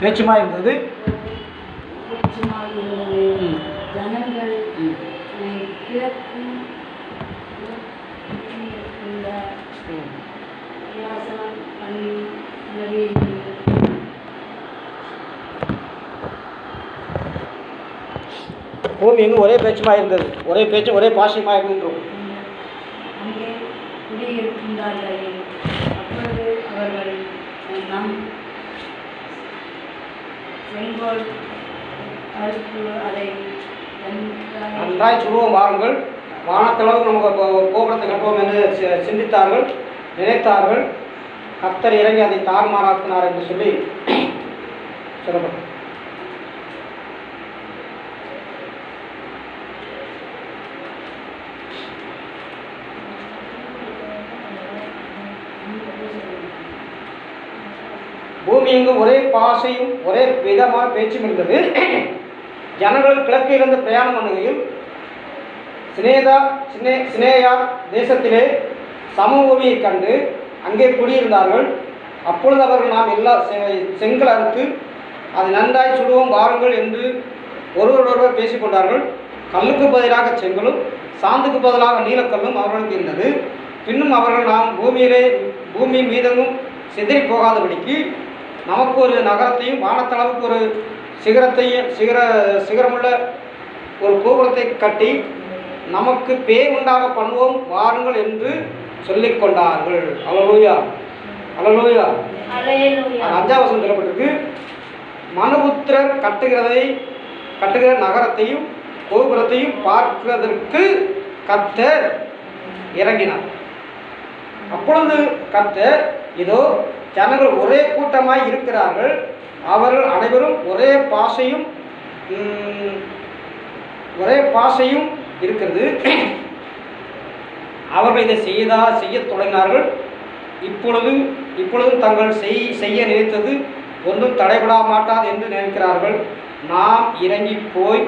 பேச்சுமா இருந்தது. ஜனங்கள் பூமி எங்கும் ஒரே பேச்சுமா இருந்தது, ஒரே பேச்சு ஒரே பாஷையமாக இருக்கின்றோம். அங்கே குடியிருக்கின்றார்கள். அப்பொழுது அவர்கள் நம் செங்கோல் அறுப்பு அதை நன்றாய் சுடுவோம் வாருங்கள், வானத்தளவு நமக்கு கோபுரத்தை கட்டுவோம் என்று சிந்தித்தார்கள், நினைத்தார்கள். கர்த்தர் இறங்கி அதை தாறுமாறாக்கினார் என்று சொல்லி சொல்லப்படும். பூமி எங்கும் ஒரே பாஷையும் ஒரே விதமான பேச்சும் இருந்தது. ஜனங்கள் கிழக்கிலிருந்து பிரயாணம் பண்ணுகையில் சினேயா தேசத்திலே சமபூமியை கண்டு அங்கே குடியிருந்தார்கள். அப்பொழுது அவர்கள் நாம் எல்லா செங்கல் அறுத்து அதை நன்றாய் சுடுவோம் வாருங்கள் என்று ஒருவரோடு பேசிக்கொண்டார்கள். கல்லுக்கு பதிலாக செங்கலும் சாந்துக்கு பதிலாக நீலக்கல்லும் அவர்களுக்கு இருந்தது. பின்னும் அவர்கள் நாம் பூமியின் மீதமும் சிதறி போகாதபடிக்கு நமக்கு ஒரு நகரத்தையும் வானத்தளவுக்கு ஒரு சிகரமுள்ள ஒரு கோபுரத்தை கட்டி நமக்கு பேர் உண்டாக பண்ணுவோம் வாருங்கள் என்று சொல்லிக் கொண்டார்கள். அல்லேலூயா, அல்லேலூயா. 5ஆம் வசனம் சொல்லப்பட்டிருக்கு. மனுபுத்திரர் கட்டுகிற நகரத்தையும் கோபுரத்தையும் பார்க்கிறதற்கு கர்த்தர் இறங்கினார். அப்பொழுது கர்த்தர், இதோ ஜனங்கள் ஒரே கூட்டமாய் இருக்கிறார்கள், அவர்கள் அனைவரும் ஒரே பாஷையும் இருக்கிறது. அவர்கள் இதை செய்ய தொடங்கினார்கள். இப்பொழுதும் தங்கள் செய்ய நினைத்தது ஒன்றும் தடைபட மாட்டாது என்று நினைக்கிறார்கள். நாம் இறங்கி போய்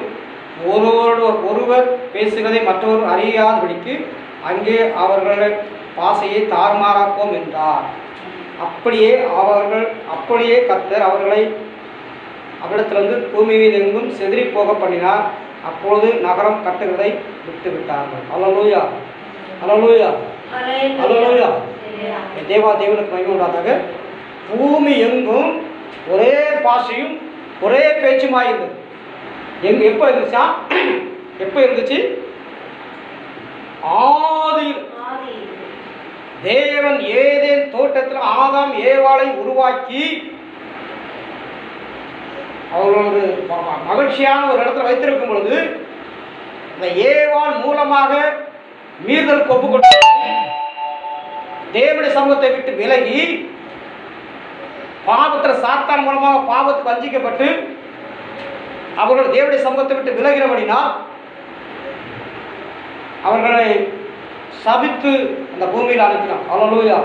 ஒருவர் பேசுவதை மற்றொரு அறியாதபடிக்கு அங்கே அவர்கள் பாஷையை தாறுமாறாப்போம் என்றார். அப்படியே கர்த்தர் அவர்களை அவ்விடத்திலிருந்து பூமி மீது எங்கும் செதறி போக பண்ணினார். அப்பொழுது நகரம் கட்டுகிறதை விட்டு விட்டார்கள். அல்லேலூயா, அல்லேலூயா, அல்லேலூயா. தேவனுக்கு மகிமை உண்டாதாக. பூமி எங்கும் ஒரே பாஷையும் ஒரே பேச்சுமாயிருந்தது. எப்போ இருந்துச்சா? எப்போ இருந்துச்சு? ஆதியில் தேவன் ஏதேன் தோட்டத்தில் ஆதாம் ஏவாளை உருவாக்கி அவர்களோடு மகிழ்ச்சியான ஒரு இடத்துல வைத்திருக்கும் பொழுது இந்த ஏவாள் மூலமாக மீறுதல் ஒப்புக்கொண்டு தேவனுடைய சமூகத்தை விட்டு விலகி பாவத்தில் சாத்தான் மூலமாக பாவத்துக்கு வஞ்சிக்கப்பட்டு அவர்கள் தேவனுடைய சமூகத்தை விட்டு விலகிறபடினால் அவர்களை சபித்து அந்த பூமியில் அனுப்பினான். அல்லேலூயா,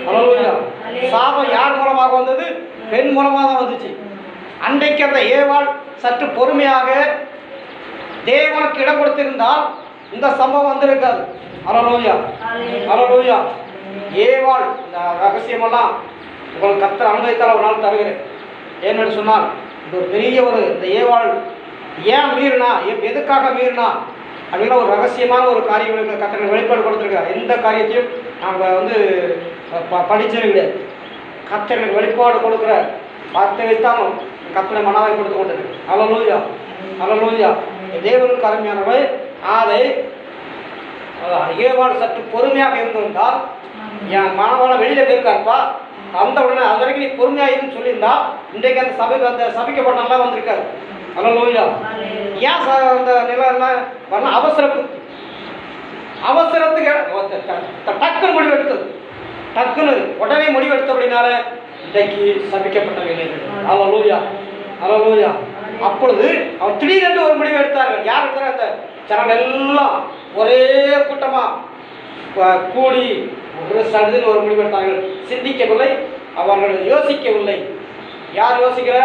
அல்லேலூயா. சாபம் யார் மூலமாக வந்தது? பெண் மூலமாக தான் வந்துச்சு. அன்றைக்கு அந்த ஏவாள் சற்று பொறுமையாக தேவனுக்கு இடம் கொடுத்திருந்தால் இந்த சம்பவம் வந்திருக்காது. அல்லேலூயா, அல்லேலூயா. ஏவாள் இந்த ரகசியமெல்லாம் உங்களுக்கு கர்த்தர் அனுபவித்தால் ஒரு நாள் தருகிறேன். ஏன்னு சொன்னால் இது ஒரு பெரிய இந்த ஏவாள் ஏன் மீறினா, எதுக்காக மீறினா அப்படின்னா ஒரு ரகசியமான ஒரு காரியங்களுக்கு கர்த்தர் வெளிப்பாடு கொடுத்துருக்காரு. எந்த காரியத்தையும் நாங்கள் படித்தது கிடையாது. கர்த்தர் வெளிப்பாடு கொடுக்குற வார்த்தை வைத்தாலும் கர்த்தரை மனவாய் கொடுத்து கொண்டிருக்கு. அல்லேலூயா, அல்லேலூயா. தேவனுக்கு அருமையானவை. அதை ஏவாள் சற்று பொறுமையாக இருந்திருந்தால் என் மனவாள வெளியில் போயிருக்காருப்பா, அந்த உடனே அது வரைக்கும் நீ பொறுமையாக இருக்குன்னு சொல்லியிருந்தா இன்றைக்கு அந்த சபைக்கப்பட்ட நல்லா வந்திருக்காரு. அல்லேலூயா. ஏன் அந்த நிலையெல்லாம் வரலாம்? அவசரத்துக்கு டக்குன்னு முடிவு எடுத்தது, டக்குன்னு உடனே முடிவு எடுத்தபடினால இன்றைக்கு சபிக்கப்பட்ட வேலைகள். அல்லேலூயா, அல்லேலூயா. அப்பொழுது அவர் திடீரென்று ஒரு முடிவு எடுத்தார்கள். யார் எடுத்தார்? அந்த ஜனங்கள் எல்லாம் ஒரே கூட்டமாக கூடி ஒரு சடுதில் ஒரு முடிவு எடுத்தார்கள். சிந்திக்கவில்லை, அவர்கள் யோசிக்கவில்லை. யார் யோசிக்கிற?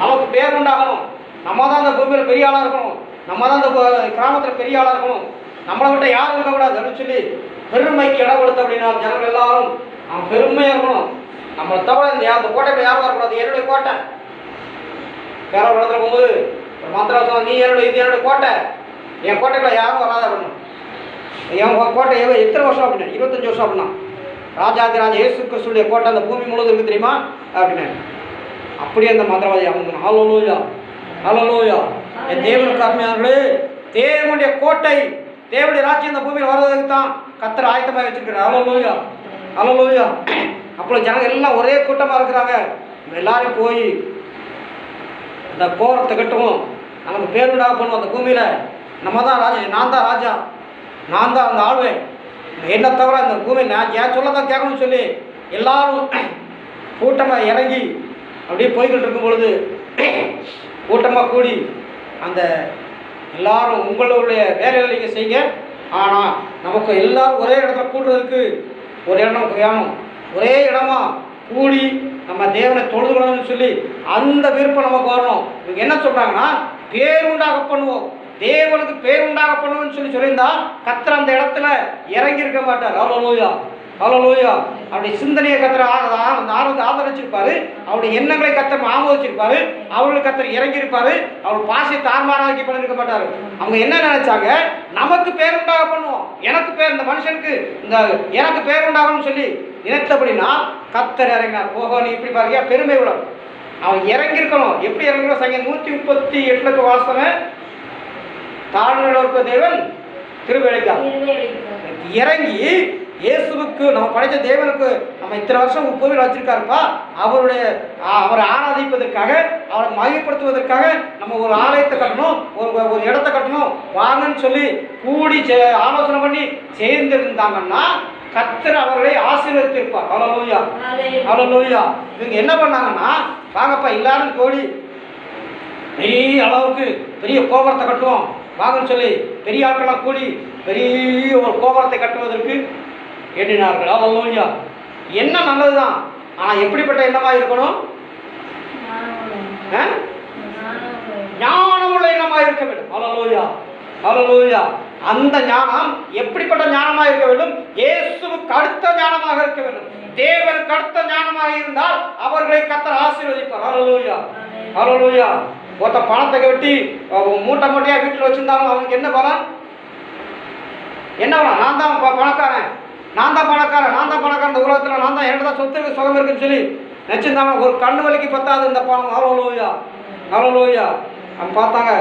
நமக்கு பேர் உண்டாகணும், நம்ம தான் அந்த பூமியில் பெரிய ஆளாக இருக்கணும், நம்ம தான் அந்த கிராமத்தில் பெரிய ஆளாக இருக்கணும், நம்மளை விட்ட யாரும் இருக்கக்கூடாது அப்படின்னு சொல்லி பெருமைக்கு இடம் கொடுத்த அப்படின்னா ஜனங்கள் எல்லாரும் அவன் பெருமையாக இருக்கணும், நம்மளை தவிர அந்த கோட்டையில் யாரும் வரக்கூடாது, என்னுடைய கோட்டை பேர இடத்துல போகும்போது ஒரு மந்திரம், நீ என்னோட இது என்னோட கோட்டை, என் கோட்டைக்குள்ள யாரும் வராத பண்ணணும். என் கோட்டை எத்தனை வருஷம் அப்படின்னா 25 வருஷம் அப்படின்னா ராஜாதிராஜ இயேசு கிறிஸ்துடைய கோட்டை அந்த பூமி முழுவதும் இருக்கு தெரியுமா அப்படின்னு. அப்படியே அந்த மந்திரவாதி அவங்க ஹல்லேலூயா ஹல்லேலூயா. என் தேவனுக்கு அருமையானவர்களே, தேவனுடைய கோட்டை தேவனுடைய ராஜ்யம் இந்த பூமியில் வர்றதுக்கு தான் கர்த்தர் ஆயத்தமாக வச்சிருக்கிறார். ஹல்லேலூயா ஹல்லேலூயா. அப்போ ஜனங்க எல்லாம் ஒரே கூட்டமாக இருக்கிறாங்க. எல்லாரும் போய் அந்த கோரத்தை கட்டுவோம், நமக்கு பேருண்டாக பண்ணுவோம் அந்த பூமியில். நம்ம தான் ராஜா, நான் தான் ராஜா, நான் தான் அந்த ஆழ்வேன், என்ன தவிர அந்த பூமியில் நான் ஏன் சொல்ல தான் கேட்கணும்னு சொல்லி எல்லாரும் கூட்டமாக இறங்கி அப்படியே போய்கிட்டு இருக்கும் பொழுது கூட்டமாக கூடி அந்த எல்லாரும் உங்களுடைய வேலைகளை நீங்கள் செய்யுங்க, ஆனால் நமக்கு எல்லாரும் ஒரே இடத்துல கூடுறதுக்கு ஒரு இடம் நமக்கு வேணும். ஒரே இடமா கூடி நம்ம தேவனை தொழுதுக்கணும்னு சொல்லி அந்த விருப்பம் நமக்கு வரணும். இவங்க என்ன சொல்கிறாங்கன்னா, பேருண்டாக பண்ணுவோம், தேவனுக்கு பேருண்டாக பண்ணுவோம்னு சொல்லியிருந்தா கர்த்தர் அந்த இடத்துல இறங்கி இருக்க மாட்டார். ஹல்லேலூயா ஹல்லேலூயா. அவருடைய சிந்தனையை கர்த்தர் ஆதரிச்சிருப்பாரு, அவருடைய எண்ணங்களை கர்த்தர் ஆமோதிச்சிருப்பாரு, அவர்களுக்கு கர்த்தர் இறங்கி இருப்பாரு, அவர் பாசை தார்மாராக்கி பண்ணிருக்க மாட்டாரு. அவங்க என்ன நினைச்சாங்க, நமக்கு பேருண்டாக பண்ணுவோம், எனக்கு பேர் இந்த மனுஷனுக்கு இந்த எனக்கு பேருண்டாகணும்னு சொல்லி நினைத்தபடினா கர்த்தர் இறங்கினார். ஓஹோ, நீ இப்படி பாருங்க, பெருமை உள்ள அவன் இறங்கியிருக்கணும். எப்படி இறங்கிற சங்கம் 138 வாசமே தாழ்நிலோர்க்க தேவன் திருவேலைக்கார் இறங்கி இயேசுவுக்கு நம்ம படைத்த தேவனுக்கு நம்ம இத்தனை வருஷம் கோவில் வச்சிருக்காருப்பா, அவரை ஆராதிப்பதற்காக, அவரை மகிமைப்படுத்துவதற்காக நம்ம ஒரு ஆலயத்தை கட்டணும், ஒரு இடத்தை கட்டணும் வாங்கன்னு சொல்லி கூடி ஆலோசனை பண்ணி சேர்ந்திருந்தாங்கன்னா கர்த்தர் அவர்களை ஆசீர்வதித்திருப்பார். ஹல்லேலூயா ஹல்லேலூயா. இவங்க என்ன பண்ணாங்கன்னா, வாங்கப்பா எல்லாரும் கூடி பெரிய அளவுக்கு பெரிய கோபுரத்தை கட்டுவோம் வாங்கன்னு சொல்லி பெரிய ஆட்களாக கூடி பெரிய ஒரு கோபுரத்தை கட்டுவதற்கு எண்ணினார்கள். ஹல்லேலூயா. என்ன நல்லதுதான், ஆனால் எப்படிப்பட்ட எண்ணமாக இருக்கணும், ஞானமுள்ள எண்ணமாக இருக்க வேண்டும். ஹல்லேலூயா ஹல்லேலூயா. அந்த ஞானம் எப்படிப்பட்ட ஞானமாக இருக்க வேண்டும், இயேசுவுக்கு அடுத்த ஞானமாக இருக்க வேண்டும். தேவனுக்கு அடுத்த ஞானமாக இருந்தால் அவர்களை கர்த்தர் ஆசீர்வதிப்பார். ஹல்லேலூயா ஹல்லேலூயா. ஒருத்த பணத்தை கட்டி மூட்டை மூட்டையாக வீட்டில் வச்சிருந்தாலும் அவனுக்கு என்ன பலன், என்ன பலன், நான் தான் பணக்காரன், நான் தான் பணக்காரன், நான் தான் பணக்காரன், இந்த உலகத்தில் நான் தான், என்னோட தான் சொத்து இருக்கு, சுகம் இருக்குன்னு சொல்லி நினச்சிருந்தாங்க. ஒரு கண்ணு வலிக்கு பத்தாது இந்த பணம். ஹல்லேலூயா ஹல்லேலூயா. அவங்க பார்த்தாங்க,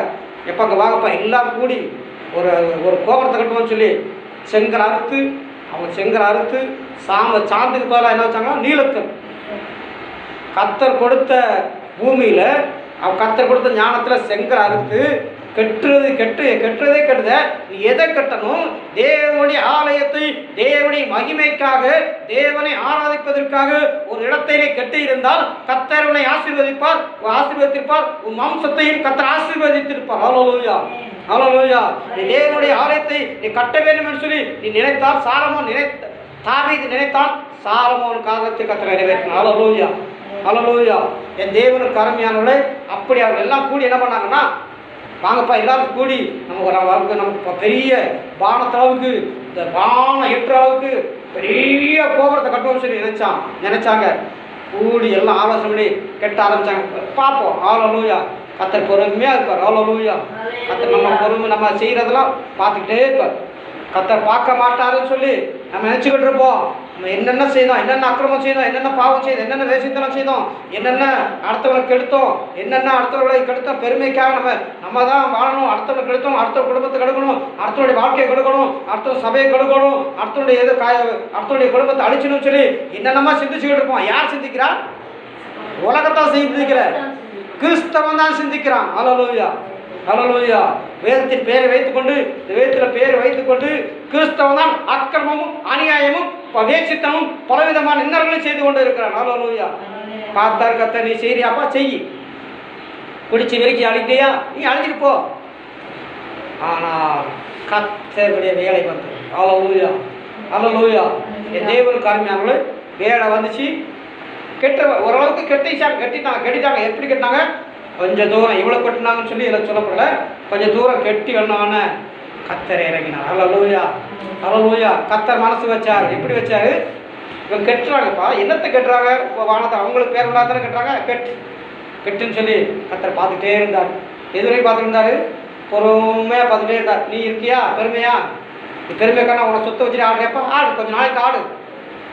எப்போ அங்கே வாங்கப்பா எல்லாரும் கூடி ஒரு கோபுரத்தை கட்டுவோம்னு சொல்லி செங்கல் அறுத்து, அவங்க செங்கல் அறுத்து சாந்துக்கு பதிலாக என்ன வச்சாங்கன்னா நீலக்கல். கர்த்தர் கொடுத்த பூமியில் அவன் கர்த்தர் கொடுத்த ஞானத்தில் செங்கல் அறுத்து கெட்டுறதே கெட்டுத. நீ எதை கட்டணும், தேவனுடைய ஆலயத்தை தேவனுடைய மகிமைக்காக தேவனை ஆராதிப்பதற்காக ஒரு இடத்திலே கட்டி இருந்தால் கர்த்தர் உன்னை ஆசீர்வதித்திருப்பார், உன் வம்சத்தையும் கர்த்தர் ஆசீர்வதித்திருப்பார். ஹல்லேலூயா ஹல்லேலூயா. நீ தேவனுடைய ஆலயத்தை நீ கட்ட வேண்டும் என்று சொல்லி நீ நினைத்தால், தாவீது நினைத்தான், சாலமோன் காலத்தை கர்த்தர் நிறைவேற்றினார். ஹல்லேலூயா ஹல்லேலூயா. என் தேவனுக்கு அருமையானவர்களே, அப்படி அவர்கள் எல்லாம் கூடி என்ன பண்ணாங்கன்னா, வாங்கப்பா எல்லாரும் கூடி நமக்கு பெரிய பானத்தளவுக்கு, இந்த பானம் எட்டுற அளவுக்கு பெரிய கோபுரத்தை கட்டுவோம்னு சொல்லி நினைச்சாங்க. கூடி எல்லாம் ஆலோசனை பண்ணி கட்ட ஆரம்பிச்சாங்க. பார்ப்போம். ஹல்லேலூயா. கர்த்தர் பொறுமையாக இருப்பார். ஹல்லேலூயா. கர்த்தர் நம்ம பொறுமை நம்ம செய்கிறதெல்லாம் பார்த்துக்கிட்டே இருப்பார். கர்த்தர் பார்க்க மாட்டாருன்னு சொல்லி நம்ம நினச்சிக்கிட்டு இருப்போம். நம்ம என்னென்ன செய்தோம், என்னென்ன அக்கிரமம் செய்தோம், என்னென்ன பாவம் செய்தோம், என்னென்ன வேசித்தனம் செய்தோம், என்னென்ன அடுத்தவங்களை கெடுத்தோம், என்னென்ன அடுத்தவர்களை கெடுத்தோம், பெருமைக்காக நம்ம தான் வாழணும், அடுத்தவங்களை கெடுத்தோம், அடுத்த குடும்பத்தை கெடுக்கணும், அடுத்தவனுடைய வாழ்க்கையை கெடுக்கணும், அடுத்த சபையை கெடுக்கணும், அடுத்தவனுடைய குடும்பத்தை அழிச்சணும்னு சொல்லி என்னென்னமா சிந்திச்சுக்கிட்டு இருப்போம். யார் சிந்திக்கிறா? உலகத்தான் சிந்திக்கிற, கிறிஸ்தவன் தான் சிந்திக்கிறான். ஹல்லேலூயா ஹல்லேலூயா. வேதத்தின் பேரை வைத்துக்கொண்டு, இந்த வேதத்தில் பேரை வைத்துக்கொண்டு கிறிஸ்தவன் தான் அக்கிரமமும் அநியாயமும் வேசித்தனமும் பலவிதமான இன்னல்களையும் செய்து கொண்டு இருக்கிறான். ஹல்லேலூயா. பார்த்தார் கர்த்தர், நீ செய்யறியாப்பா செய், குடிச்சு விரிக்கி அழிக்கிறியா, நீ அழிஞ்சிட்டு போ. ஆனால் கர்த்தருடைய வேலை வந்து ஹல்லேலூயா ஹல்லேலூயா. என் தேவனுக்கு அருமையானவர்களே, வேலை வந்துச்சு. ஓரளவுக்கு கட்டிட்டாங்க. எப்படி கட்டினாங்க, கொஞ்சம் தூரம் இவ்வளோ கட்டினாங்கன்னு சொல்லி இதில் சொல்லப்படல, கொஞ்சம் தூரம் கட்டி வேணும்னு கர்த்தர் இறங்கினார். ஹல்லேலூயா ஹல்லேலூயா. கர்த்தர் மனசு வச்சார். எப்படி வச்சாரு, இவங்க கட்டுறாங்கப்பா, என்னத்தை கட்டுறாங்க, வானத்தை அவங்களுக்கு பேர் உள்ளாதானே கட்டுறாங்க, கெட்டுன்னு சொல்லி கத்தர் பார்த்துட்டே இருந்தார். எதுவரை பார்த்துட்டு இருந்தார்? பொறுமையாக பார்த்துட்டே இருந்தார். நீ இருக்கியா பெருமையா? நீ பெருமைக்கான உன சொத்தை வச்சுட்டு ஆடுறப்ப ஆடு, கொஞ்சம் நாளைக்கு ஆடு.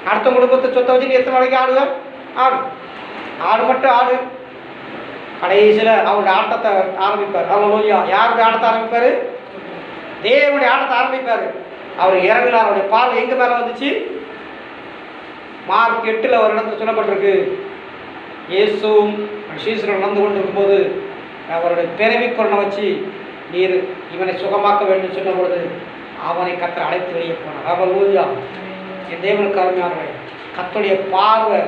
அடுத்த குடும்பத்தை சொத்தை வச்சுட்டு எத்தனை நாளைக்கு ஆடுவேன்? ஆடு, ஆடு மட்டும் ஆடு. கடைசியில் அவருடைய ஆட்டத்தை ஆரம்பிப்பார். ஹல்லேலூயா. யாருடைய ஆட்டத்தை ஆரம்பிப்பார்? தேவனுடைய ஆட்டத்தை ஆரம்பிப்பார். அவர் இறங்கினார். அவருடைய பார்வை எங்கே மேலே வந்துச்சு? மார்க் 8 ஒரு இடத்துல சொல்லப்பட்டிருக்கு, இயேசுவும் சீசர்கள் நடந்து கொண்டு இருக்கும்போது அவருடைய பிறவி குரலை வச்சு நீர் இவனை சுகமாக்க வேண்டும் சொன்ன பொழுது அவனை கத்தர் அழைத்து வெளியே போனார். ஹல்லேலூயா. என் தேவனுக்கு அருமையானவர்களே, கர்த்தருடைய பார்வை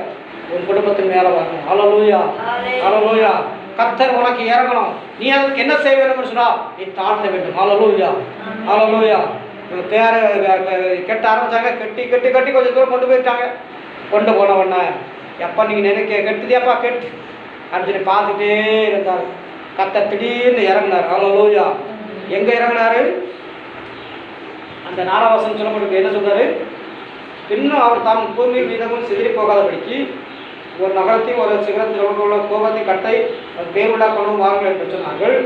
உன் குடும்பத்தின் மேலே வரணும். ஹல்லேலூயா. ஹல்லேலூயா. கர்த்தர் உனக்கு இறங்கணும். நீ அதுக்கு என்ன செய்ய வேண்டும் சொன்னா நீ தாழ்த்த வேண்டும். ஹல்லேலூயா. ஹல்லேலூயா. பேரை கெட்ட ஆரம்பிச்சாங்க. கட்டி கட்டி கட்டி கொஞ்சம் தூரம் கொண்டு போயிட்டாங்க. கொண்டு போன உடனே எப்போ நீங்கள் நினைக்க கெட்டுதியாப்பா கெட்டு அப்படின்னு பார்த்துட்டே இருந்தார். கர்த்தர் திடீர்னு இறங்கினார். ஹல்லேலூயா. எங்கே இறங்கினாரு? அந்த 4ஆம் வசனம் சொல்லப்பட்டிருக்கு. என்ன சொல்றாரு? இன்னும் அவர் தாம் பூமி மீதமும் சிதறி போகாதபடிக்கு ஒரு நகரத்தையும் ஒரு சிகரத்தில் உள்ள கோபத்தை கட்டை பேருடா கொண்டு வாருங்கள் என்று சொன்னார்கள்.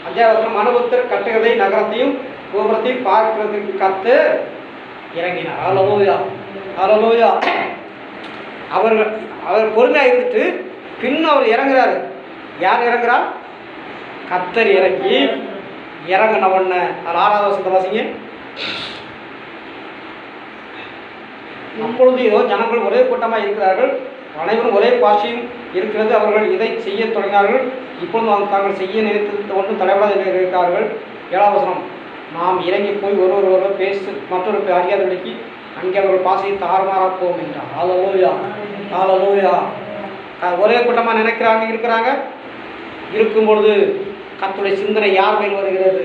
5ஆம் வசனம், மனுபுத்தர் கட்டுகதை நகரத்தையும் கோபுரத்தையும் பார்க்கிறதுக்கு கத்து இறங்கினார். ஹல்லேலூயா. ஹல்லேலூயா. அவர் பொறுமையாக இருந்துட்டு பின்னும் அவர் இறங்குறாரு. யார் இறங்குறா? கர்த்தர் இறங்கி இறங்கின உடனே 6ஆவது வசனத்தை வாசிங்க. அப்பொழுது ஏதோ ஜனங்கள் ஒரே கூட்டமாக இருக்கிறார்கள், அனைவரும் ஒரே பாஷையும் இருக்கிறது. அவர்கள் இதை செய்ய தொடங்கினார்கள். இப்பொழுது தாங்கள் செய்ய நினைத்து ஒன்றும் தடைபடாத இருக்கிறார்கள். 7ஆம் வசனம், நாம் இறங்கி போய் ஒருவர் பேசு மற்றொரு அறியாதபடிக்கு அங்கே அவர்கள் பாசையை தாறுமாறாக போவோம் என்றார். ஹல்லேலூயா. ஹல்லேலூயா. ஒரே கூட்டமாக நினைக்கிறாங்க, இருக்கிறாங்க. இருக்கும்பொழுது கர்த்தருடைய சிந்தனை யார் மேல் வருகிறது?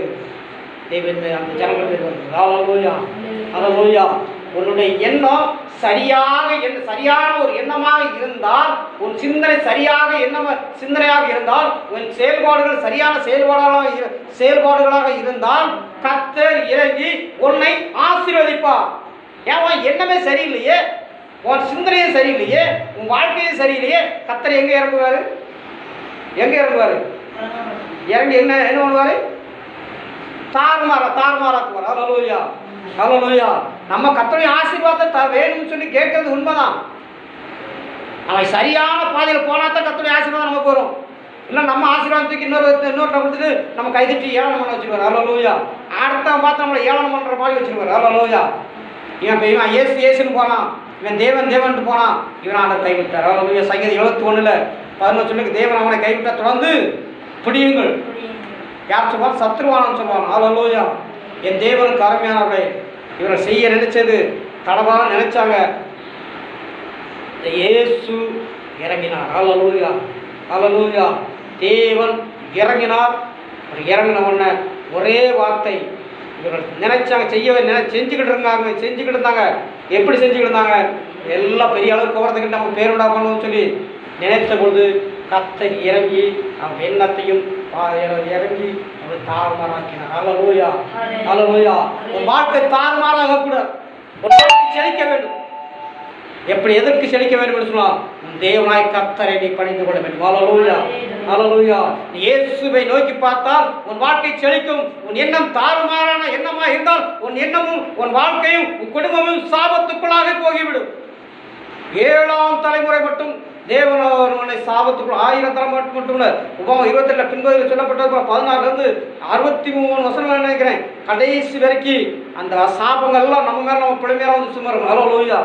தேவன் மேல், அந்த ஜனங்கள் மேல் வருகிறது. ஹல்லேலூயா. ஹல்லேலூயா. உன்னுடைய எண்ணம் சரியான ஒரு எண்ணமாக இருந்தால், உன் சிந்தனை சரியாக சிந்தனையாக இருந்தால், உன் செயல்பாடுகள் சரியான செயல்பாடுகளாக இருந்தால் கர்த்தர் இறங்கி உன்னை ஆசீர்வதிப்பார். ஏன் எண்ணமே சரியில்லையே, உன் சிந்தனையே சரியில்லையே, உன் வாழ்க்கையே சரியில்லையே, கர்த்தர் எங்கே இறங்குவார்? எங்கே இறங்குவார்? இறங்கி என்ன பண்ணுவார்? தாறுமாறாக்குவார். ஹல்லேலூயா. ஹல்லேலூயா. நம்ம கர்த்தருடைய ஆசீர்வாதத்தை வேணும்னு சொல்லி கேட்கறது உண்மைதான். நம்ம சரியான பாதையில் போனால் தான் கர்த்தருடைய ஆசீர்வாதம் நமக்கு வரும். இல்லை நம்ம ஆசீர்வாதத்துக்கு இன்னொருத்த கொடுத்துட்டு நம்ம கைதிட்டு ஏளனம் பண்ண வச்சுருவார். ஹல்லேலூயா. அடுத்தவன் பார்த்து நம்மளை ஏளனம் பண்ணுற மாதிரி வச்சுருவார். ஹல்லேலூயா. இவன் ஏசுன்னு போனான், இவன் தேவன்ட்டு போனான், இவன் ஆண்டவர் கைவிட்டார். ஹல்லேலூயா. சங்கீதம் 71:11 சொல்லுங்க, தேவன் அவனை கைவிட்டால் தொடர்ந்து பிடியுங்கள். யார் சொல்லுவான்? சத்ருவானு சொல்லுவான். ஹல்லேலூயா. என் தேவனுக்கு அருமையானவர்களே, இவர்கள் செய்ய நினைச்சது தடவாக நினைச்சாங்க. இயேசு இறங்கினார். ஹல்லேலூயா. ஹல்லேலூயா. தேவன் இறங்கினார். அவர் இறங்கின உடனே ஒரே வார்த்தை, இவர்கள் நினைச்சாங்க செஞ்சுக்கிட்டு இருந்தாங்க. எப்படி செஞ்சுக்கிட்டு இருந்தாங்க? எல்லாம் பெரிய அளவுக்கு போகிறதுக்கு நம்ம பேருண்டா பண்ணணும்னு சொல்லி நினைத்த பொழுது கர்த்தர் இறங்கி அவன் எண்ணத்தையும் இறங்கி அவர் தாறுமாறாக்கினார். ஹல்லேலூயா. ஹல்லேலூயா. ஒரு வாழ்க்கை தாறுமாறாக கூட ஒரு வாழ்க்கை செழிக்க வேண்டும். எப்படி எதற்கு செழிக்க வேண்டும் என்று சொன்னால், தேவனாய் கர்த்தரை நீ பணிந்து கொள்ள வேண்டும். ஹல்லேலூயா. ஹல்லேலூயா. இயேசுவை நோக்கி பார்த்தால் உன் வாழ்க்கை செழிக்கும். உன் எண்ணம் தாறுமாறான எண்ணமாக இருந்தால் உன் எண்ணமும் உன் வாழ்க்கையும் உன் குடும்பமும் சாபத்துக்குள்ளாக போகிவிடும். 7ஆம் தலைமுறை மட்டும் தேவனை சாபத்துக்குள் 1000 தலைமுறை மட்டும் இல்லை. உபமா 28 பின்பகுதியில் சொல்லப்பட்டது 16 63 வசனங்கள் நினைக்கிறேன். கடைசி வரைக்கும் அந்த சாபங்கள்லாம் நம்ம மேலே நம்ம பிள்ளை மேலே வந்து சுமரும். ஹல்லேலூயா.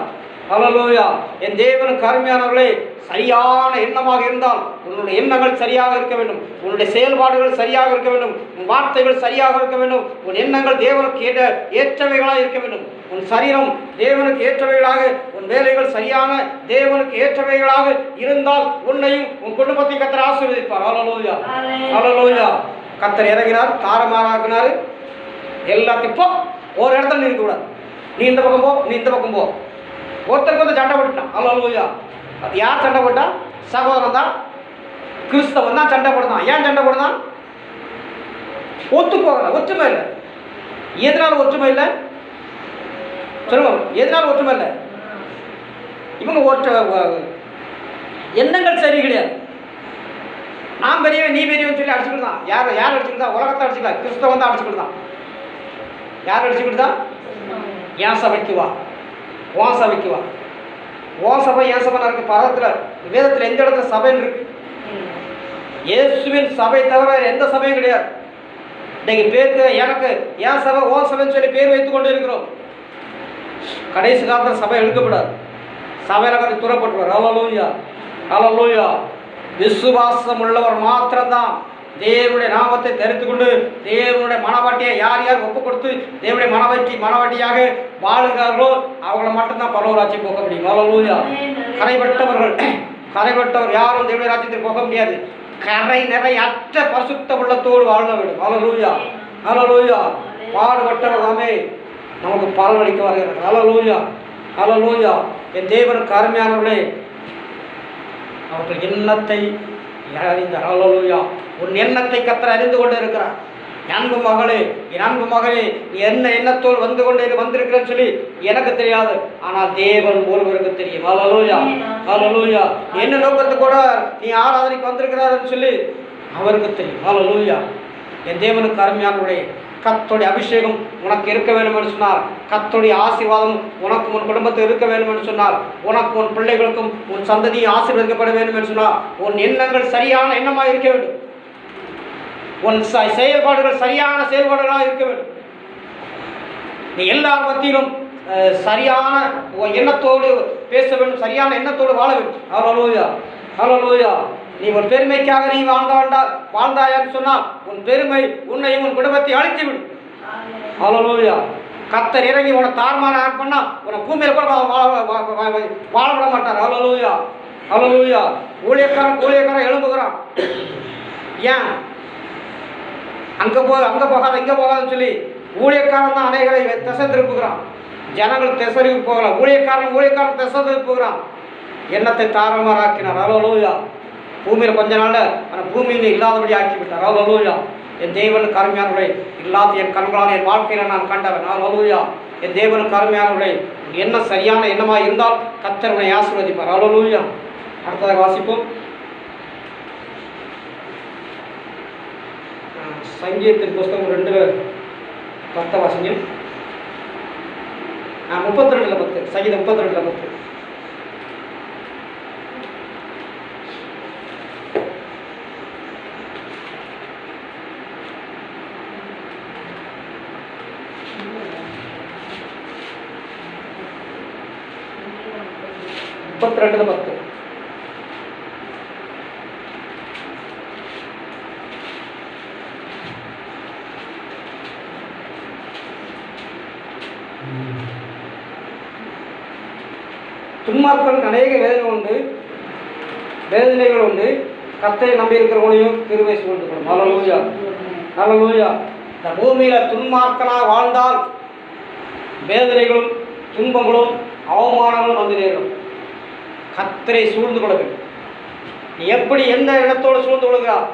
ஹல்லேலூயா. என் தேவனுக்கு அருமையானவர்களே, சரியான எண்ணமாக இருந்தால் உன்னுடைய எண்ணங்கள் சரியாக இருக்க வேண்டும், உன்னுடைய செயல்பாடுகள் சரியாக இருக்க வேண்டும், உன் வார்த்தைகள் சரியாக இருக்க வேண்டும், உன் எண்ணங்கள் தேவனுக்கு ஏற்றவைகளாக இருக்க வேண்டும், உன் சரீரம் தேவனுக்கு ஏற்றவைகளாக, உன் வேலைகள் சரியான தேவனுக்கு ஏற்றவைகளாக இருந்தால் உன்னையும் உன் குடும்பத்தையும் கர்த்தர் ஆசீர்வதிப்பார். ஹல்லேலூயா. ஹல்லேலூயா. கர்த்தர் இறங்கினார், தாறுமாறாக்கினார். எல்லாத்தையும் போ, ஒரு இடத்துல நீ இருக்கக்கூடாது. நீ இந்த பக்கம் போ, நீ இந்த பக்கம் போ. ஒருத்தருக்கு வந்து சண்டை போட்டுட்டான். ஹல்லேலூயா. அது யார் சண்டை போட்டா? சகோதரன் தான், கிறிஸ்தவன் தான் சண்டை போடுதான். ஏன் சண்டை போடுதான்? ஒத்து போகல, ஒற்றுமை இல்லை. எதனால ஒற்றுமை இல்லை சொல்லுங்க? எதனால ஒற்றுமை இல்லை? இவங்க எண்ணங்கள் சரி கிடையாது. நான் பெரியவன் நீ பெரியவன் சொல்லி அடிச்சுக்கிட்டு தான். யார் அடிச்சுக்கிட்டு தான்? உலகத்தை அடிச்சுக்கலாம், கிறிஸ்தவன் தான் அடிச்சுக்கிட்டு தான். யார் அடிச்சுக்கிட்டு தான்? என் சபைக்கு வா, உன் சபைக்கு வா. உன் சபை என் சபை இருக்கு. பரவத்தில் வேதத்தில் எந்த இடத்துல சபைன்னு இருக்கு? இயேசுவின் சபை தவிர எந்த சபையும் கிடையாது. இன்னைக்கு பேருக்கு எனக்கு என் சபை உன் சபைன்னு சொல்லி பேர் வைத்து கொண்டு இருக்கிறோம். கடைசி காலத்தில் சபை எடுக்கப்படாது. சபையில் கொஞ்சம் துறப்பட்டுவார். ஹல்லேலூயா, ஹல்லேலூயா. விசுவாசம் உள்ளவர் மாத்திரம்தான் தேவனுடைய நாமத்தை தரித்து கொண்டு தேவனுடைய மனவாட்டியை யார் யார் ஒப்பு கொடுத்து தேவனுடைய மனவாட்டியாக வாழுகிறார்களோ அவங்கள மட்டும்தான் பரலோக ராஜ்யம் போக முடியும். ஹல்லேலூயா. கரைபட்டவர் யாரும் தேவனுடைய ராஜ்யத்தில் போக முடியாது. கரை நிறையற்ற பரிசுத்த உள்ளத்தோடு வாழ வேண்டும். ஹல்லேலூயா, ஹல்லேலூயா. பாடுபட்டவர் தாமே நமக்கு பலனளிக்க வருகிறார். ஹல்லேலூயா, ஹல்லேலூயா. என் தேவனுக்கு அருமையானவர்களே, அவர்கள் எண்ணத்தை அறிந்தார். ஹல்லேலூயா. உன் எண்ணத்தை கர்த்தர் அறிந்து கொண்டு இருக்கிறார். அன்பு மகளே, என் அன்பு மகளே, நீ என்ன எண்ணத்தோடு வந்திருக்கிறேன்னு சொல்லி எனக்கு தெரியாது, ஆனால் தேவன் ஒருவருக்கு தெரியும். ஹல்லேலூயா, ஹல்லேலூயா. என்ன நோக்கத்துக்கு கூட நீ ஆராதனைக்கு வந்திருக்கிறாருன்னு சொல்லி அவருக்கு தெரியும். ஹல்லேலூயா. என் தேவனுக்கு அருமையானவர்களே, கர்த்தருடைய அபிஷேகம் உனக்கு இருக்க வேண்டும் என்று சொன்னார். கர்த்தருடைய ஆசீர்வாதம் உனக்கு உன் குடும்பத்தில் இருக்க வேண்டும் என்று சொன்னார். உனக்கு உன் பிள்ளைகளுக்கும் உன் சந்ததியும் ஆசீர்வதிக்கப்பட வேண்டும் என்று சொன்னார். உன் எண்ணங்கள் சரியான எண்ணமாக இருக்க வேண்டும். உன் செயல்பாடுகள் சரியான செயல்பாடுகளாக இருக்க வேண்டும். நீ எல்லார் மத்தியிலும் சரியான எண்ணத்தோடு பேச வேண்டும், சரியான எண்ணத்தோடு வாழ வேண்டும். ஹல்லேலூயா, ஹல்லேலூயா. நீ ஒரு பெருமைக்காக நீ வாழ்ந்தாயான்னு சொன்னால் உன் பெருமை உன்னையும் உன் குடும்பத்தை அழித்து விடும். ஹல்லேலூயா. கர்த்தர் இறங்கி உன்னை தார்மாராக பண்ணா உன்னை பூமியில் கூட வாழ விட மாட்டார். ஹல்லேலூயா, ஹல்லேலூயா. ஊழியக்காரன் எழும்புகிறான். ஏன் அங்கே போகாத இங்கே போகாதுன்னு சொல்லி ஊழியக்காரன் தான் அநேகரை திசை திருப்புகிறான். ஜனங்கள் திசைக்கு போகலாம். ஊழியக்காரன் திசை திருப்புகிறான். எண்ணத்தை தாறுமாறாக்கினார். ஹல்லேலூயா. பூமியில் கொஞ்ச நாள் ஆனால் பூமியில் இல்லாதபடி ஆக்கிவிட்டார். ஹல்லேலூயா. என் தேவனுக்கு அருமையானவர்களே, இல்லாத என் கண்களால் என் வாழ்க்கையில் நான் கண்டவன். ஹல்லேலூயா. என் தேவனுக்கு அருமையானவர்களே, என்ன சரியான எண்ணமாக இருந்தால் கர்த்தர் உன்னை ஆசீர்வதிப்பார். ஹல்லேலூயா. அடுத்ததாக வாசிப்போம். சங்கீதத்தின் புஸ்தகம் 2:10 வாசிங்க. 32:10. சங்கீதம் 32:10. துன்மார்க்கர்களுக்கு அநேக வேதனைகள் உண்டு. கர்த்தரை நம்பி இருக்கிறவங்களையும் கிருபை சூழ்ந்துக்கணும். ஹல்லேலூயா, ஹல்லேலூயா. இந்த பூமியில் துன்மார்க்கனாக வாழ்ந்தால் வேதனைகளும் துன்பங்களும் அவமானங்களும் வந்து நேரும். கர்த்தரை சூழ்ந்து கொள்ள வேண்டும். நீ எப்படி எந்த இடத்தோடு சூழ்ந்து கொள்கிறார்?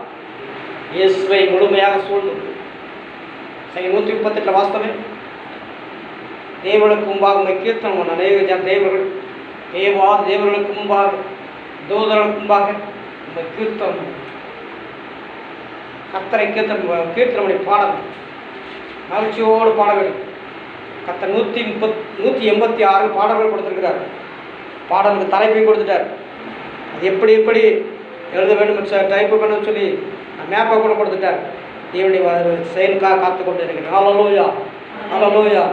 இயேசுவை முழுமையாக சூழ்ந்து. 138 வாஸ்தவே தேவர்களுக்கு முன்பாக கீர்த்தனம் அநேக தேவர்களுக்கு முன்பாக தூதர்களுக்கு முன்பாக நம்ம கீர்த்தனம் கர்த்தரை கீர்த்தனமணி பாடணும். மகிழ்ச்சியோடு பாட வேண்டும். கர்த்தர் 186 பாடல்கள் கொடுத்திருக்கிறார். பாடலுக்கு தலைப்பை கொடுத்துட்டார். அது எப்படி எழுத வேண்டும் டைப்பு பண்ணணும்னு சொல்லி மேப்பை கூட கொடுத்துட்டார். தேவனுடைய செயலுக்காக காத்து கொண்டு இருக்கிறேன். ஹல்லேலூயா, ஹல்லேலூயா.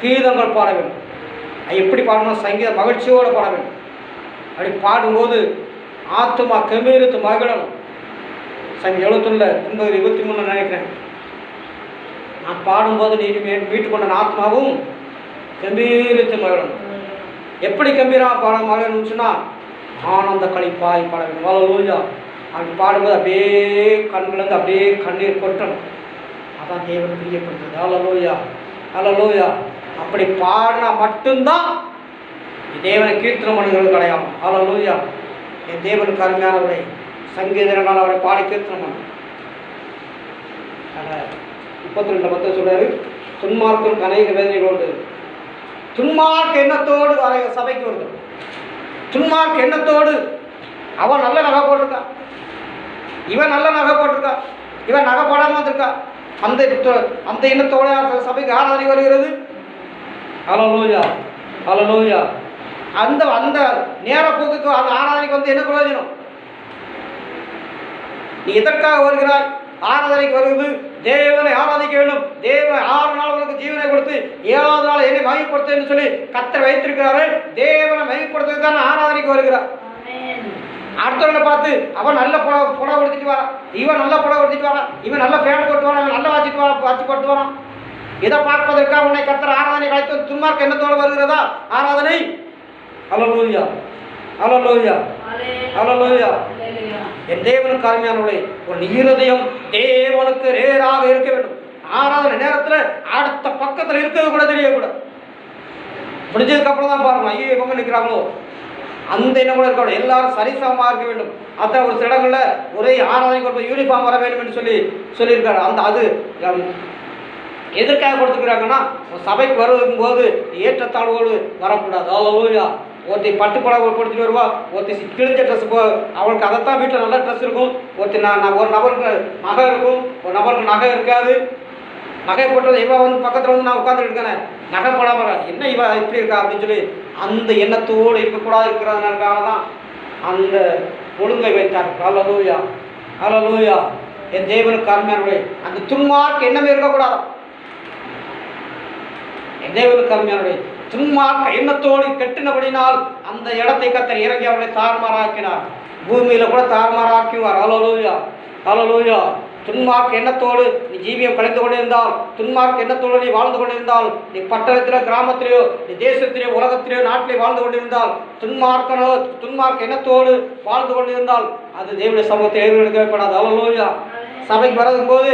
கீதங்கள் பாட வேண்டும். எப்படி பாடணும்? சங்கீதம் மகிழ்ச்சியோடு பாட வேண்டும். அப்படி பாடும்போது ஆத்துமா கெமீரித்து மகிழணும். சங்கீதம் 71:23 நினைக்கிறேன். நான் பாடும்போது நீ வீட்டு கொண்ட ஆத்மாவும் கம்பீரித்து மகிழணும். எப்படி கம்பீரமாக மகிழணும்னு சொன்னால் ஆனந்த களிப்பாய் பாட வேண்டும். ஹல்லேலூயா. அப்படி பாடும்போது அப்படியே கண்ணிலேருந்து அப்படியே கண்ணீர் கொட்டணும். அதான் தேவன் பிரியப்படுறது. ஹல்லேலூயா, ஹல்லேலூயா. அப்படி பாடினா மட்டும்தான் தேவனை கீர்த்தனம் பண்ணுகிறது கிடையாது. ஹல்லேலூயா. என் தேவனுக்கு அருமையானவரை சங்கீதனால் அவரை பாடி கீர்த்தனம் பண்ண 32:10 சொல்றாரு. துன்மார்க்கருக்கு அநேக வேதனைகள் உண்டு. துன்மார்க்க எண்ணத்தோடு சபைக்கு வருது. துன்மார்க்க எண்ணத்தோடு அவன் நல்ல நகை போட்டிருக்கான். இவன் நல்ல நகை போட்டிருக்கா, இவன் நகை போடாமல் வந்திருக்கா. அந்த எண்ணத்தோட சபைக்கு ஆராதனை வருகிறது. ஹல்லேலூயா, ஹல்லேலூயா. அந்த அந்த நேரப்போக்குக்கு அந்த ஆராதனைக்கு வந்து என்ன பிரயோஜனம்? நீ எதற்காக வருகிறாய்? ஆராதனைக்கு வருவது தேவனை ஆராதிக்க வேண்டும். தேவன் 6 நாள் உனக்கு ஜீவனை கொடுத்து 7வது நாள் என்னை மகிமைப்படுத்து சொல்லி கர்த்தர் வைத்திருக்கிறாரு. தேவனை மகிமைப்படுத்துறதுக்கான ஆராதனைக்கு வருகிறார். அடுத்தவனை பார்த்து அவன் நல்ல புடவை கொடுத்துட்டு வரான், இவன் நல்ல புடவை கொடுத்துட்டு வரான், இவன் நல்ல பேண்ட் போட்டு வரான், இவன் நல்லா வாட்சி போட்டு வரான். இதை பார்ப்பதற்காக உன்னை கர்த்தர் ஆராதனை அழைத்து துன்மார்க்க எண்ணத்தோடு வருகிறதா ஆராதனை? ஹல்லேலூயா, ஹல்லேலூயா, ஹல்லேலூயா. என் தேவனுக்கு அருமையானவர்களே, உன் இருதயம் தேவனுக்கு நேராக இருக்க வேண்டும். ஆராதனை நேரத்தில் அடுத்த பக்கத்தில் இருக்கிறது கூட தெரியக்கூடாது. முடிஞ்சதுக்கு அப்புறம் தான் பாருங்க, ஐயோ இவங்க நிற்கிறாங்களோ அந்த எண்ணம் கூட இருக்கக்கூடாது. எல்லாரும் சரிசமமாக இருக்க வேண்டும். அதான் ஒரு சில இடங்களில் ஒரே ஆராதனைக்கு ஒரு யூனிஃபார்ம் வர வேண்டும் என்று சொல்லியிருக்காரு. அந்த அது எதற்காக கொடுத்துக்கிறாங்கன்னா, சபைக்கு வருவதும் போது ஏற்றத்தாழ்வோடு வரக்கூடாது. ஹல்லேலூயா. ஒருத்தி பட்டு புடவை கொடுத்துட்டு வருவா, ஒருத்தி கிழிஞ்ச ட்ரெஸ் அவளுக்கு அதைத்தான் வீட்டில் நல்ல ட்ரெஸ் இருக்கும். ஒருத்தி ஒரு நபருக்கு நகை இருக்கும், ஒரு நபருக்கு நகை இருக்காது. நகை போட்டது இவன் வந்து பக்கத்தில் வந்து நான் உட்காந்துட்டு இருக்கேன், நகை போடாமல் என்ன இவ இப்படி இருக்கா அப்படின்னு சொல்லி அந்த எண்ணத்தோடு இருக்கக்கூடாது இருக்கிறதுனால தான் அந்த ஒழுங்கை வைத்தார். ஹல்லேலூயா, ஹல்லேலூயா. என் தேவனுக்கு அருமையானவர்களே, அந்த துன்மார்க்க எண்ணமே இருக்கக்கூடாது. என் தேவனுக்கு அருமையானவர்களே, துன்மார்க்க எண்ணத்தோடு கெட்டினபடினால் அந்த இடத்தை கர்த்தர் இறங்கி அவர்களை தாறுமாறாக்கினார். பூமியில் கூட தாறுமாறாக்குவார். ஹல்லேலூயா, ஹல்லேலூயா. துன்மார்க்க எண்ணத்தோடு நீ ஜீவியம் கழிந்து கொண்டிருந்தால், துன்மார்க்க எண்ணத்தோடு நீ வாழ்ந்து கொண்டிருந்தால், நீ பட்டணத்திலோ கிராமத்திலேயோ நீ தேசத்திலேயோ உலகத்திலேயோ நாட்டிலே வாழ்ந்து கொண்டிருந்தால், துன்மார்க்க எண்ணத்தோடு வாழ்ந்து கொண்டிருந்தால் அது தேவனுடைய சமூகத்தை ஏற்படாது. ஹல்லேலூயா. சபைக்கு வரதும் போது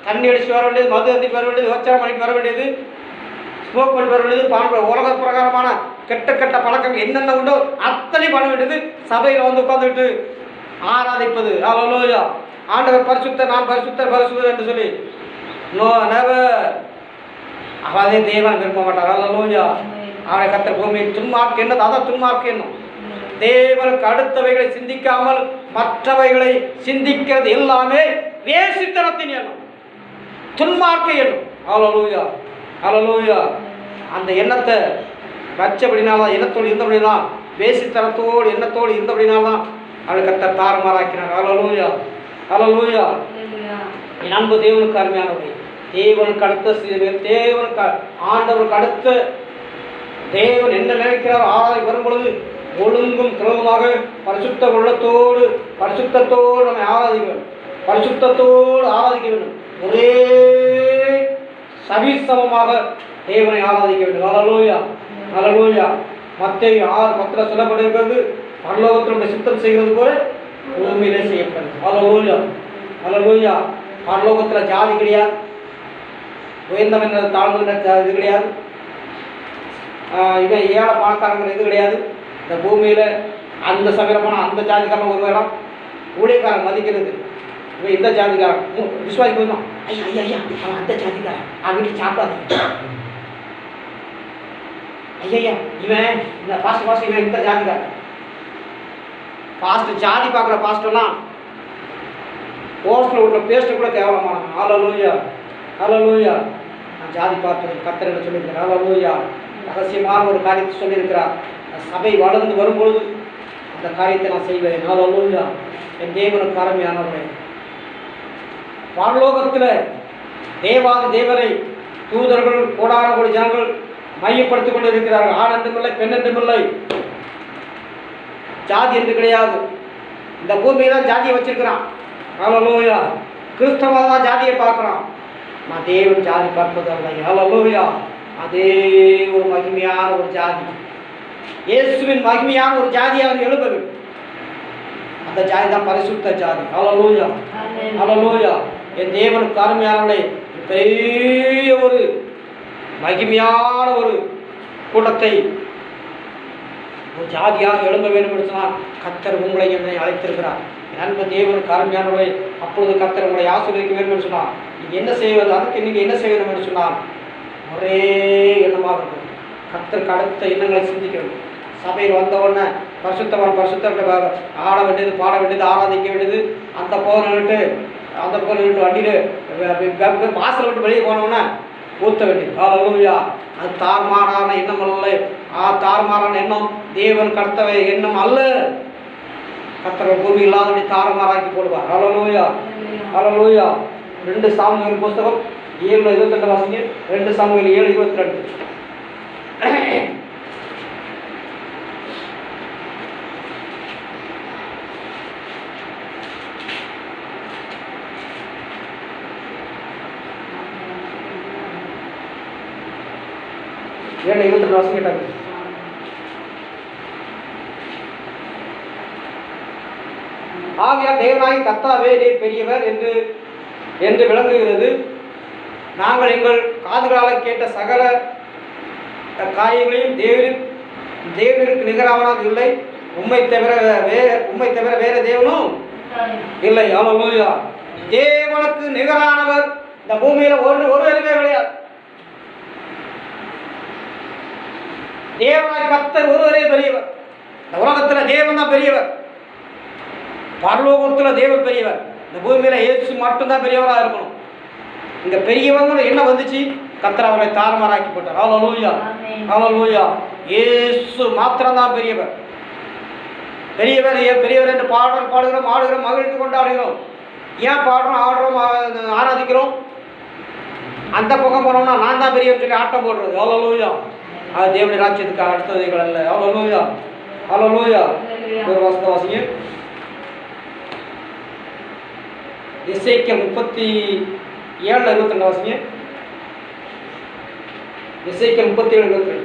தண்ணி அடிச்சு வர வேண்டியது, மது அடித்து வர வேண்டியது, விபச்சாரம் பண்ணிட்டு வர வேண்டியது, ஸ்மோக் பண்ணி வர வேண்டியது, உலக பிரகாரமான கெட்ட பழக்கங்கள் என்னென்ன உண்டோ அத்தனை பண்ண வேண்டியது. சபையில் வந்து உட்காந்துக்கிட்டு ஆராதிப்பது. ஹல்லேலூயா. ஆண்டவர் பரிசுத்தர், நான் பரிசுத்தர் என்று சொல்லி நோ நெவர். அவரே தேவன் விரும்ப மாட்டார். ஹல்லேலூயா. அவரை கர்த்தர் பூமியில் துன்மார்க்க எண்ணம், அதான் துன்மார்க்க எண்ணம். தேவனுக்கு அடுத்தவைகளை சிந்திக்காமல் மற்றவைகளை சிந்திக்கிறது எல்லாமே வேசித்தனத்தின் எண்ணம், துன்மார்க்க எண்ணம். ஹல்லேலூயா, ஹல்லேலூயா. அந்த எண்ணத்தை வச்சபடினால்தான், எண்ணத்தோடு இருந்தபடினால், வேசித்தனத்தோடு எண்ணத்தோடு இருந்தபடினால்தான் அவளை கர்த்தர் தாறுமாறாக்கினார். ஹல்லேலூயா, ஹல்லேலூயா. என் அன்பு தேவனுக்கு அருமையானவர்களே, தேவனுக்கு அடுத்த தேவனுக்கு ஆண்டவருக்கு அடுத்த தேவன் என்ன நினைக்கிறார்? ஆராதனை வரும் பொழுது ஒழுங்கும் கிரமமாக பரிசுத்த உள்ளத்தோடு பரிசுத்தத்தோடு நம்ம ஆராதிக்க வேண்டும். பரிசுத்தத்தோடு ஆராதிக்க வேண்டும். ஒரே சமமாக தேவனை ஆராதிக்க வேண்டும். ஹல்லேலூயா, ஹல்லேலூயா. மத்தேயு 6:10 சொல்லப்பட்டிருக்கிறது, பரலோகத்தில் சுத்தம் செய்கிறது போல பூமியிலே செய்யப்படுது. ஹல்லேலூயா, ஹல்லேலூயா. பரலோகத்தில் ஜாதி கிடையாது, உயர்ந்தவன் தாழ்ந்தவன் இது கிடையாது, இவன் ஏழை பணக்காரங்கள் இது கிடையாது. இந்த பூமியில் அந்த சபையில் அந்த ஜாதிக்காரன் ஒரு இடம், ஊழியக்காரன் மதிக்கிறது, இவன் இந்த ஜாதிக்காரன் விசுவாசி போயிடும், ஐயா ஐயா ஐயா அவன் அந்த ஜாதிக்காரன் அவன் சாப்பாது, ஐயா இவன் இந்த பாஸ்ட் இவன் இந்த ஜாதிக்காரன். பாஸ்ட் ஜாதி பார்க்குற பாஸ்டெல்லாம் போஸ்டில் உள்ள பேஸ்ட்டு கூட கேவலமான. ஹல்லேலூயா, ஹல்லேலூயா. நான் ஜாதி பார்த்து கர்த்தர் சொல்லியிருக்கிறேன். ஹல்லேலூயா. ரகசியமான ஒரு காரியத்தை சொல்லியிருக்கிறார். சபை வளர்ந்து வரும்பொழுது அந்த காரியத்தை நான் செய்வேன். ஹல்லேலூயா. என் தேவனுக்கு அருமையானவர்களே, பரலோகத்தில் தேவாதி தேவனை தூதர்கள் கோடான கோடி ஜனங்கள் மையப்படுத்திக் கொண்டு இருக்கிறார்கள். ஆண் என்றும் இல்லை, பெண் என்றும் இல்லை, ஜாதி என்று கிடையாது. இந்த பூமியை தான் ஜாதியை வச்சிருக்கிறான். ஹல்லேலூயா. கிறிஸ்தவ தான் ஜாதியை பார்க்குறான். நான் தேவன் ஜாதி பார்ப்பது அல்ல. ஹல்லேலூயா. அதே ஒரு மகிமையான ஒரு ஜாதி, இயேசுவின் மகிமையான ஒரு ஜாதியை அவர் எழுப்ப வேண்டும். அந்த ஜாதி தான் பரிசுத்த ஜாதி. ஹல்லேலூயா, ஹல்லேலூயா. என் தேவனுக்கு அருமையானவர்களே, பெரிய ஒரு மகிமையான ஒரு கூட்டத்தை ஒரு ஜாதியாக எழும்ப வேண்டும் என்று சொன்னால் கர்த்தர் உங்களை என்னை அழைத்திருக்கிறார். அன்பு தேவனுக்கு அருமையானவர்களே, அப்பொழுது கர்த்தர் உங்களை ஆசீர்வதிக்க வேண்டும் என்று சொன்னார். நீங்கள் என்ன செய்வது, அதுக்கு நீங்கள் என்ன செய்ய வேண்டும் என்று சொன்னால் ஒரே எண்ணமாக இருக்கும். கர்த்தருக்கு அடுத்த எண்ணங்களை சிந்திக்க வேண்டும். சபையில் வந்த உடனே பரிசுத்தவான் பரிசுத்த ஆட வேண்டியது, பாட வேண்டியது, ஆராதிக்க வேண்டியது. அந்த பக்கம் நின்றுட்டு வண்டியில் வாசல் விட்டு வெளியே போனோன்னா ஊற்ற வேண்டியது. ஹல்லேலூயா. அது தாறுமாறான எண்ணம் அல்ல. தாறுமாறான எண்ணம் தேவன் கடத்தவை எண்ணம் அல்ல. கர்த்தர் பூமி இல்லாதபடி தாறுமாறாக்கி போடுவார். ஹல்லேலூயா, ஹல்லேலூயா. 2 சாமுவேல் புஸ்தகம் 7:22 வாசிங்க. 2 சாமுவேல் 7:22. வாசிக்கிட்டாங்க. ஆகையால் தேவனாகி கர்த்தாவே நீர் பெரியவர் என்று விளங்குகிறது. நாங்கள் எங்கள் காதுகளால் கேட்ட சகல காரியங்களையும் தேவனுக்கு நிகரானது இல்லை. உம்மை தவிர வேற தேவனும் இல்லை. ஹல்லேலூயா. தேவனுக்கு நிகரானவர் இந்த பூமியில ஒருவருமே கிடையாது. தேவனாய் கர்த்தர் ஒருவரே பெரியவர். இந்த உலகத்தில் தேவன் தான் பெரியவர். பரலோகத்தில் தேவன் பெரியவர். இந்த பூமியில இயேசு மட்டும்தான் பெரியவராக இருக்கணும். இங்க பெரியவங்க என்ன வந்துச்சு? கர்த்தர் அவரை தாறுமாறாக்கி போட்டார். ஹல்லேலூயா, ஹல்லேலூயா. இயேசு மாத்திரம் தான் பெரியவர். பெரியவர் என்று பாடுகிறோம், ஆடுகிறோம், மகிழ்ந்து கொண்டாடுகிறோம். ஏன் பாடுறோம், ஆடுறோம், ஆராதிக்கிறோம்? அந்த பக்கம் போனோம்னா நான் தான் பெரியவன் சொல்லி ஆட்டம் போடுறது. ஹல்லேலூயா. அது தேவனுடைய ராஜ்யத்துக்கு அடுத்தவைகள் அல்ல. ஹல்லேலூயா, ஹல்லேலூயா. ஒரு வாசிங்க. எசேக்கியேல் 37:22 வாசிங்க. எசேக்கியேல் 37:22.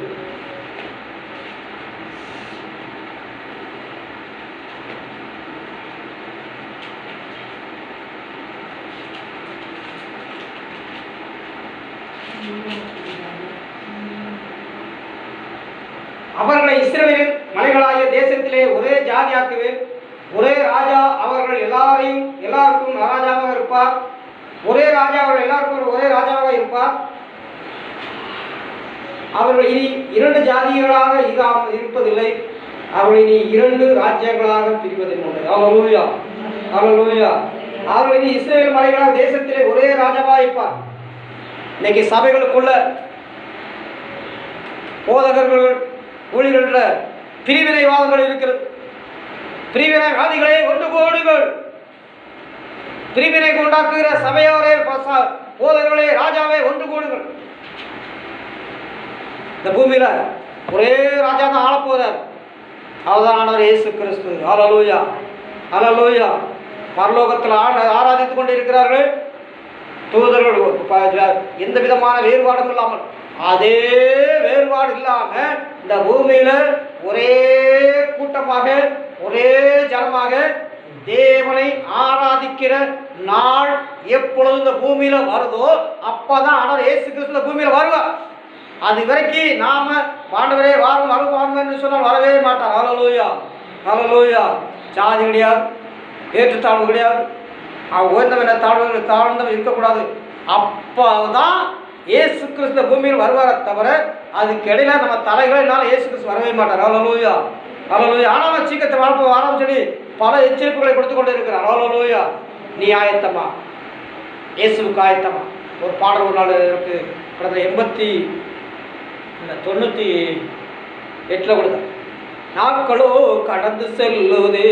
அவர்களை இஸ்ரவேலின் மலைகளாகிய தேசத்திலே ஒரே ஜாதியாக்குவேன். ஒரே ராஜா அவர்கள் எல்லாருக்கும் ராஜாவாக இருப்பார். ஒரே ராஜா அவர்கள் எல்லாருக்கும் ஒரே ராஜாவாக இருப்பார். அவர்கள் இனி 2 ஜாதிகளாக இருப்பதில்லை. அவர்கள் இனி 2 ராஜ்யங்களாக பிரிவதில்லை. ஹல்லேலூயா, ஹல்லேலூயா. அவர்கள் இனி இஸ்ரவேல் மலைகளாக தேசத்திலே ஒரே ராஜாவாக இருப்பார். இன்னைக்கு சபைகளுக்குள்ள போதகர்கள் ஊழியர்கள பிரிவினைவாதங்கள் இருக்கிறது. பிரிவினைவாதிகளே ஒன்று கோடுகள். பிரிவினை உண்டாக்குகிற சபையோரே போதகர்களே ராஜாவே ஒன்று கோடுகள். இந்த பூமியில ஒரே ராஜா தான் ஆளப்போறார். அவர்தான் ஆண்டவர் இயேசு கிறிஸ்து. ஹல்லேலூயா, ஹல்லேலூயா. பரலோகத்தில் ஆராதித்துக் கொண்டிருக்கிறார்கள் தூதர்கள். எந்த விதமான வேறுபாடும் இல்லாமல், அதே வேறுபாடு இல்லாம இந்த பூமியில ஒரே கூட்டமாக ஒரே ஜனமாக தேவனை ஆராதிக்கிற நாள் எப்பொழுது இந்த பூமியில வருதோ அப்பதான் ஆண்டவர் இயேசு கிறிஸ்து பூமியில வருவார். அது வரைக்கும் நாம ஆண்டவரே வாரும் வருவாங்க என்று சொன்னால் வரவே மாட்டார். ஹல்லேலூயா, ஹல்லேலூயா. சாதி கிடையாது, ஏற்றுத்தாழ்வு கிடையாது, உயர்ந்தவன் தாழ்ந்தவன் இருக்கக்கூடாது. அப்பதான் இயேசு கிறிஸ்து பூமியில் வருவார தவிர அதுக்கு இடையில நம்ம தலைகளினால இயேசு கிறிஸ்து வரவே மாட்டார். ஹல்லேலூயா, ஹல்லேலூயா. ஆனால் சீக்கிரத்தை வரோம் சொல்லி பல எச்சரிப்புகளை கொடுத்து கொண்டு இருக்கிறார். ஹல்லேலூயா. நீ ஆயத்தமா, இயேசுவுக்கு ஆயத்தமா. ஒரு பாடல் ஒரு நாள் இருக்கு, கடந்த 98 கொடுத்த நாட்களோ கடந்து செல்லுதே,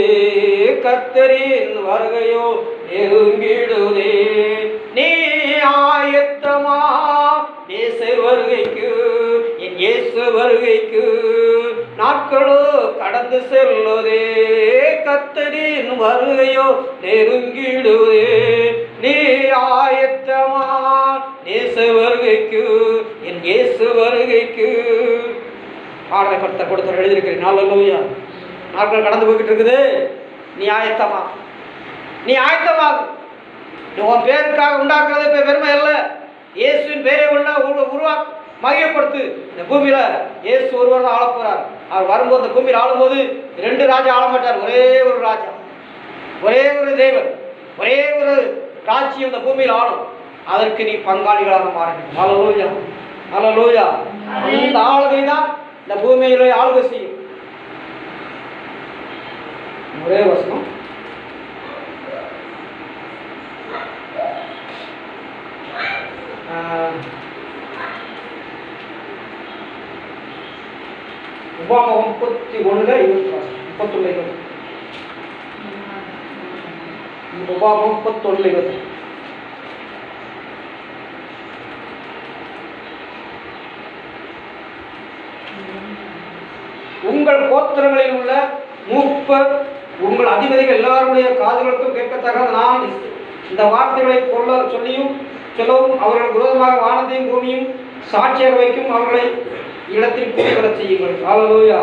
கர்த்தரின் வருகையோ நெருங்கிடுதே. நீ ஆயத்தமா இயேசு வருகைக்கு, என் இயேசு வருகைக்கு. நாட்களோ கடந்து செல்லுதே, கர்த்தரின் வருகையோ நெருங்கிடுதே. நீ ஆயத்தமா இயேசு வருகைக்கு, என் இயேசு வருகைக்கு. பாடலை கர்த்தர் கொடுத்து எழுதியிருக்கிறேன். ஹல்லேலூயா. நாட்கள் கடந்து போய்கிட்டு இருக்குது. நீ ஆயத்தமா, நீ ஆயத்தமாகும். நீ உன் பேருக்காக உண்டாக்குறது இப்போ பெருமை இல்லை. இயேசுவின் பேரை மகிமைப்படுத்து. இந்த பூமியில இயேசு ஒருவர் தான் ஆள போறார். அவர் வரும்போது இந்த பூமியில் ஆளும்போது 2 ராஜா ஆள மாட்டார். ஒரே ஒரு ராஜா, ஒரே ஒரு தேவன், ஒரே ஒரு ராஜ்யம் இந்த பூமியில் ஆளும். அதற்கு நீ பங்காளிகளாக மாற வேண்டும். ஹல்லேலூயா, ஹல்லேலூயா. அந்த ஆளுகை தான் இந்த பூமியிலே ஆளுகை செய்யும். ஒரே வசனம். உபாகமம் 31:20. உபாகமம் 31:20. உங்கள் கோத்திரங்களில் உள்ள மூப்பர் உங்கள் அதிபதிகள் எல்லாருடைய காதுகளுக்கும் கேட்கத்தக்க நான் இந்த வார்த்தைகளை சொல்லவும் அவர்கள் விரோதமாக வானத்தையும் பூமியும் சாட்சியாக வைக்கும் அவர்களை இடத்தில் கூறிவிடச் செய்யுங்கள். ஹல்லேலூயா,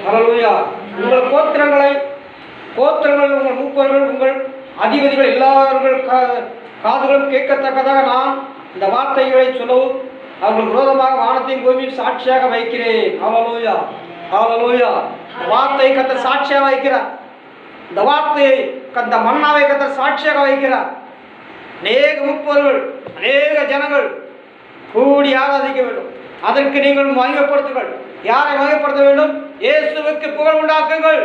ஹல்லேலூயா. உங்கள் கோத்திரங்கள் உங்கள் மூப்பர்கள் உங்கள் அதிபதிகள் எல்லார்கள் காதுகளும் கேட்கத்தக்கதாக நான் இந்த வார்த்தைகளை சொல்லவும் அவர்கள் விரோதமாக வானத்தையும் பூமியும் சாட்சியாக வைக்கிறேன். ஹல்லேலூயா, ஹல்லேலூயா. வார்த்தை கர்த்தர் சாட்சியாக வைக்கிறார். இந்த வார்த்தையை அந்த மன்னாவை கர்த்தர் சாட்சியாக வைக்கிறார். அநேக முப்பொருள் அநேக ஜனங்கள் கூடி ஆராதிக்க வேண்டும். அதற்கு நீங்கள் மகிமைப்படுத்துங்கள். யாரை மகிமைப்படுத்த வேண்டும்? இயேசுவுக்கு புகழ் உண்டாக்குங்கள்.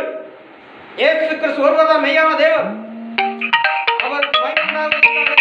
இயேசு கிறிஸ்து ஒருவர்தான் மெய்யான தேவன். அவர் மகிமை உண்டாக்குவதற்காக